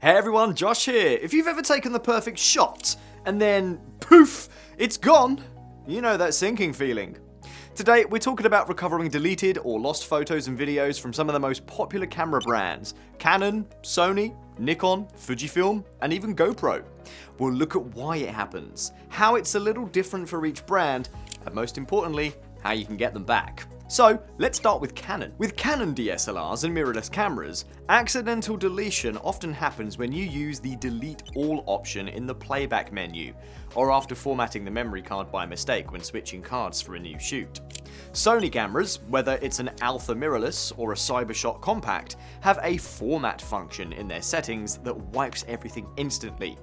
Hey everyone, Josh here. If you've ever taken the perfect shot and then poof, it's gone, you know that sinking feeling. Today we're talking about recovering deleted or lost photos and videos from some of the most popular camera brands: Canon, Sony, Nikon, Fujifilm, and even GoPro. We'll look at why it happens, how it's a little different for each brand, and most importantly, how you can get them back. So, let's start with Canon. With Canon DSLRs and mirrorless cameras, accidental deletion often happens when you use the Delete All option in the playback menu, or after formatting the memory card by mistake when switching cards for a new shoot. Sony cameras, whether it's an alpha mirrorless or a CyberShot compact, have a format function in their settings that wipes everything instantly.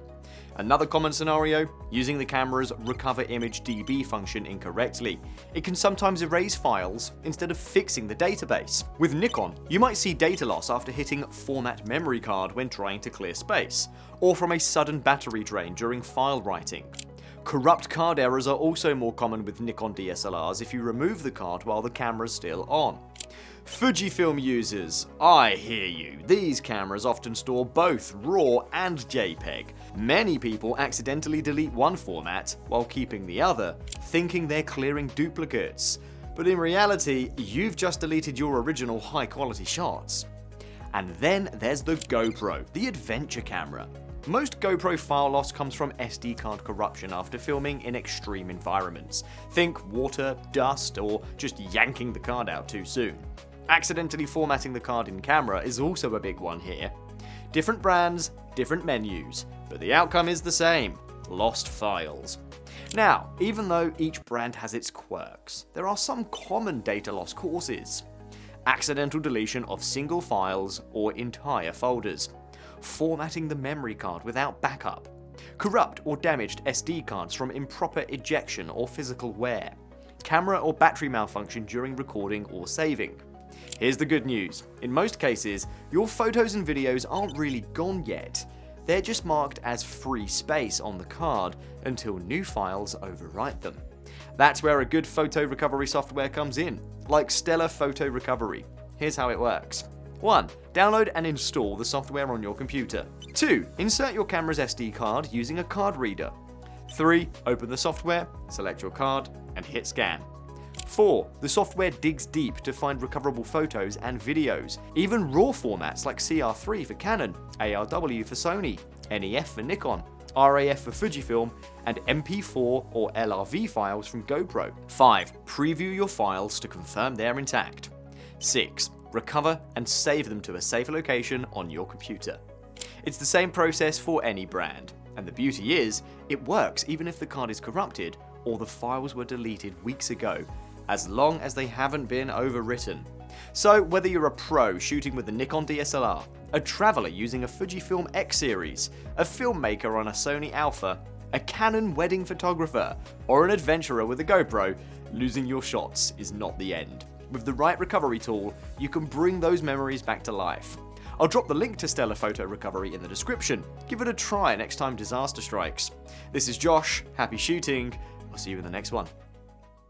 Another common scenario, using the camera's Recover Image DB function incorrectly. It can sometimes erase files instead of fixing the database. With Nikon, you might see data loss after hitting Format Memory Card when trying to clear space, or from a sudden battery drain during file writing. Corrupt card errors are also more common with Nikon DSLRs if you remove the card while the camera's still on. Fujifilm users, I hear you. These cameras often store both RAW and JPEG. Many people accidentally delete one format while keeping the other, thinking they're clearing duplicates. But in reality, you've just deleted your original high-quality shots. And then there's the GoPro, the adventure camera. Most GoPro file loss comes from SD card corruption after filming in extreme environments. Think water, dust, or just yanking the card out too soon. Accidentally formatting the card in camera is also a big one here. Different brands, different menus, but the outcome is the same: lost files. Now, even though each brand has its quirks, there are some common data loss causes. Accidental deletion of single files or entire folders. Formatting the memory card without backup. Corrupt or damaged SD cards from improper ejection or physical wear. Camera or battery malfunction during recording or saving. Here's the good news. In most cases, your photos and videos aren't really gone yet. They're just marked as free space on the card until new files overwrite them. That's where a good photo recovery software comes in, like Stellar Photo Recovery. Here's how it works. 1. Download and install the software on your computer. 2. Insert your camera's SD card using a card reader. 3. Open the software, select your card, and hit scan. 4. The software digs deep to find recoverable photos and videos, even RAW formats like CR3 for Canon, ARW for Sony, NEF for Nikon, RAF for Fujifilm, and MP4 or LRV files from GoPro. 5. Preview your files to confirm they're intact. 6. Recover and save them to a safe location on your computer. It's the same process for any brand, and the beauty is, it works even if the card is corrupted or the files were deleted weeks ago, as long as they haven't been overwritten. So whether you're a pro shooting with a Nikon DSLR, a traveler using a Fujifilm X series, a filmmaker on a Sony Alpha, a Canon wedding photographer, or an adventurer with a GoPro, losing your shots is not the end. With the right recovery tool, you can bring those memories back to life. I'll drop the link to Stellar Photo Recovery in the description. Give it a try next time disaster strikes. This is Josh, happy shooting. I'll see you in the next one.